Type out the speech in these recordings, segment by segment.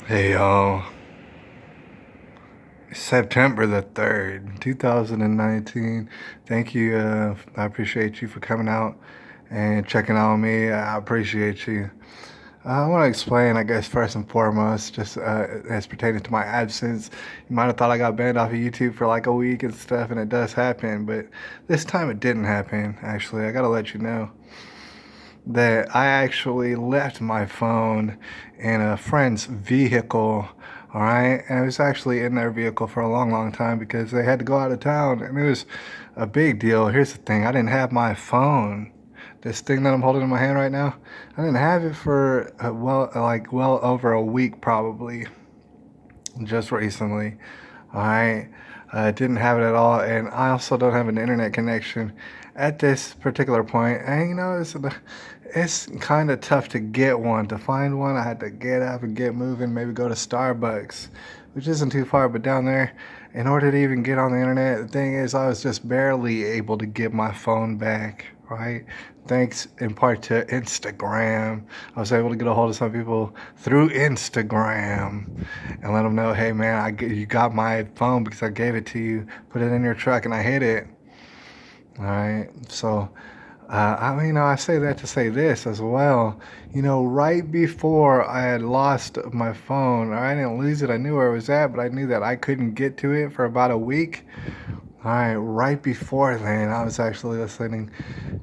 Hey y'all, September the 3rd, 2019. Thank you. I appreciate you for coming out and checking on me. I appreciate you. I want to explain, I guess, first and foremost, just as pertaining to my absence. You might have thought I got banned off of YouTube for like a week and stuff, and it does happen, but this time it didn't happen, actually. I gotta let you know that I actually left my phone in a friend's vehicle. All right, and it was actually in their vehicle for a long, long time because they had to go out of town, and it was a big deal. Here's the thing: I didn't have my phone. This thing that I'm holding in my hand right now, I didn't have it for well over a week, probably just recently. All right. I didn't have it at all, and I also don't have an internet connection at this particular point. And it's kind of tough to get one. To find one, I had to get up and get moving, maybe go to Starbucks, which isn't too far, but down there, in order to even get on the internet, the thing is, I was just barely able to get my phone back, right? Thanks in part to Instagram. I was able to get a hold of some people through Instagram and let them know, hey man, you got my phone because I gave it to you, put it in your truck, and I hid it. All right, so I say that to say this as well. Right before I had lost my phone, or I didn't lose it, I knew where it was at, but I knew that I couldn't get to it for about a week. All right before then, I was actually listening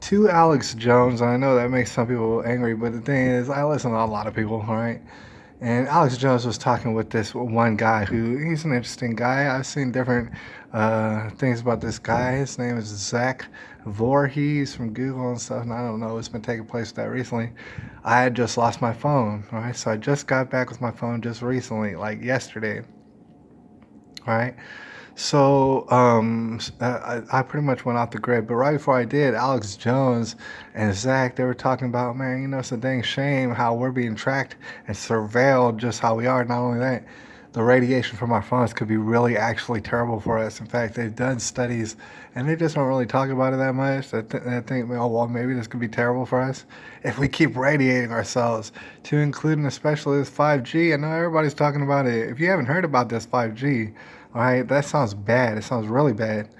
to Alex Jones. And I know that makes some people angry, but the thing is, I listen to a lot of people, all right? And Alex Jones was talking with this one guy he's an interesting guy. I've seen different things about this guy. His name is Zach Voorhees from Google and stuff, and I don't know what's been taking place with that recently. I had just lost my phone, all right? So I just got back with my phone just recently, like yesterday, all right? So I pretty much went off the grid. But right before I did, Alex Jones and Zach, they were talking about, man, it's a dang shame how we're being tracked and surveilled just how we are. Not only that, the radiation from our phones could be really actually terrible for us. In fact, they've done studies and they just don't really talk about it that much. I think, oh, well, maybe this could be terrible for us if we keep radiating ourselves, to include and especially this 5G. I know everybody's talking about it. If you haven't heard about this 5G, all right, that sounds bad. It sounds really bad.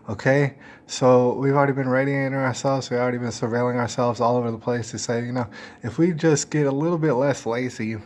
Okay, so we've already been radiating ourselves. We've already been surveilling ourselves all over the place to say, if we just get a little bit less lazy,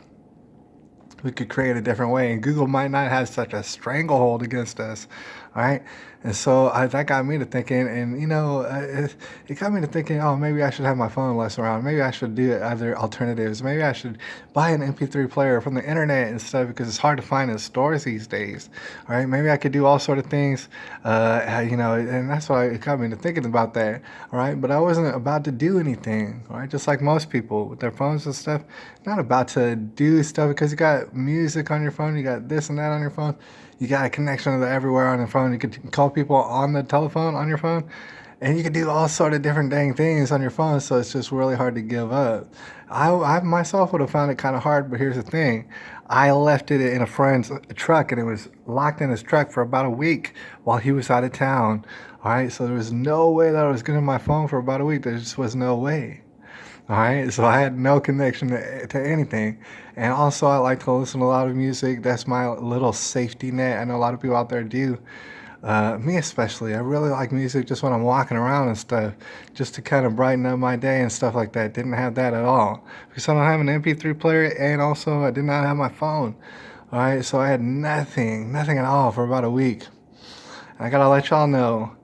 we could create a different way, and Google might not have such a stranglehold against us. All right, and so that got me to thinking, and it got me to thinking, oh, maybe I should have my phone less around. Maybe I should do other alternatives. Maybe I should buy an MP3 player from the internet instead, because it's hard to find in stores these days. All right, maybe I could do all sort of things, and that's why it got me to thinking about that. All right, but I wasn't about to do anything. All right, just like most people with their phones and stuff, not about to do stuff because you got music on your phone, you got this and that on your phone, you got a connection to everywhere on your phone. You could call people on the telephone on your phone, and you can do all sort of different dang things on your phone. So it's just really hard to give up. I myself would have found it kind of hard, but here's the thing: I left it in a friend's truck, and it was locked in his truck for about a week while he was out of town. All right, so there was no way that I was getting my phone for about a week. There just was no way. All right, so I had no connection to anything. And also, I like to listen to a lot of music. That's my little safety net. I know a lot of people out there do. Me especially. I really like music just when I'm walking around and stuff, just to kind of brighten up my day and stuff like that. Didn't have that at all because I don't have an MP3 player, and also I did not have my phone. All right, so I had nothing at all for about a week. I gotta let y'all know,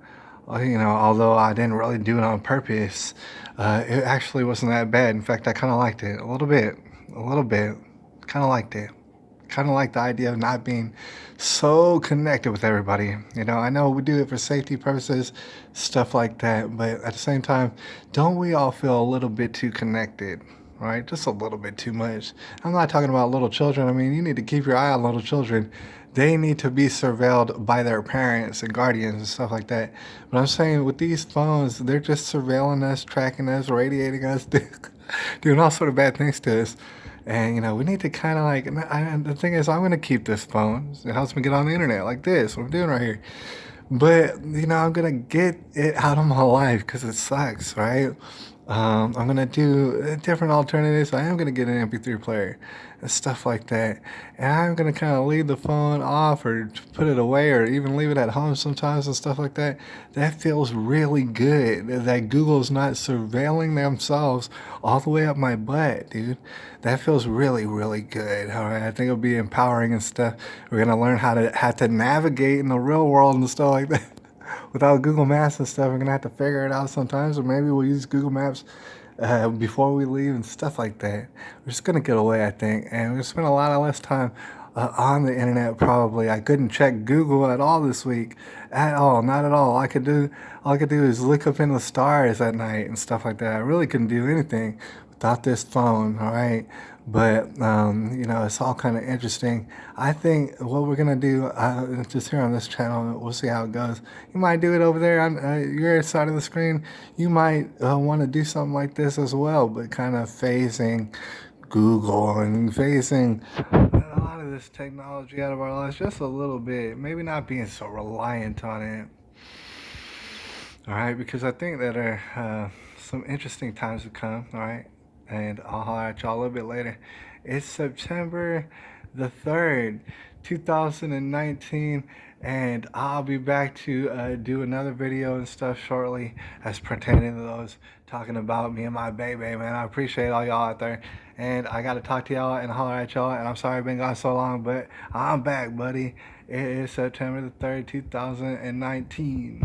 although I didn't really do it on purpose, it actually wasn't that bad. In fact, I kind of liked it a little bit. Kind of liked it. Kind of like the idea of not being so connected with everybody. I know we do it for safety purposes, stuff like that, but at the same time, don't we all feel a little bit too connected? Right? Just a little bit too much. I'm not talking about little children. I mean, you need to keep your eye on little children. They need to be surveilled by their parents and guardians and stuff like that. But I'm saying with these phones, they're just surveilling us, tracking us, radiating us, doing all sort of bad things to us. And we need to kind of the thing is, I'm going to keep this phone. It helps me get on the internet like this, what I'm doing right here. But I'm going to get it out of my life because it sucks, right? I'm gonna do different alternatives. I am gonna get an MP3 player and stuff like that, and I'm gonna kind of leave the phone off or put it away or even leave it at home sometimes and stuff like that. That feels really good. That Google's not surveilling themselves all the way up my butt, dude. That feels really, really good. All right, I think it'll be empowering and stuff. We're gonna learn how to navigate in the real world and stuff like that. Without Google Maps and stuff, we're gonna have to figure it out sometimes, or maybe we'll use Google Maps before we leave and stuff like that. We're just gonna get away, I think, and we spend a lot of less time on the internet. Probably, I couldn't check Google at all this week, at all, not at all. All I could do is look up in the stars at night and stuff like that. I really couldn't do anything without this phone. All right. But it's all kind of interesting. I think what we're gonna do, just here on this channel, we'll see how it goes. You might do it over there on your side of the screen. You might want to do something like this as well, but kind of phasing Google and phasing a lot of this technology out of our lives just a little bit. Maybe not being so reliant on it. All right, because I think that are some interesting times to come. All right, and I'll holler at y'all a little bit later. It's September the 3rd, 2019, and I'll be back to do another video and stuff shortly as pertaining to those, talking about me and my baby, man. I appreciate all y'all out there, and I got to talk to y'all and holler at y'all, and I'm sorry I've been gone so long, but I'm back, buddy. It is September the 3rd, 2019.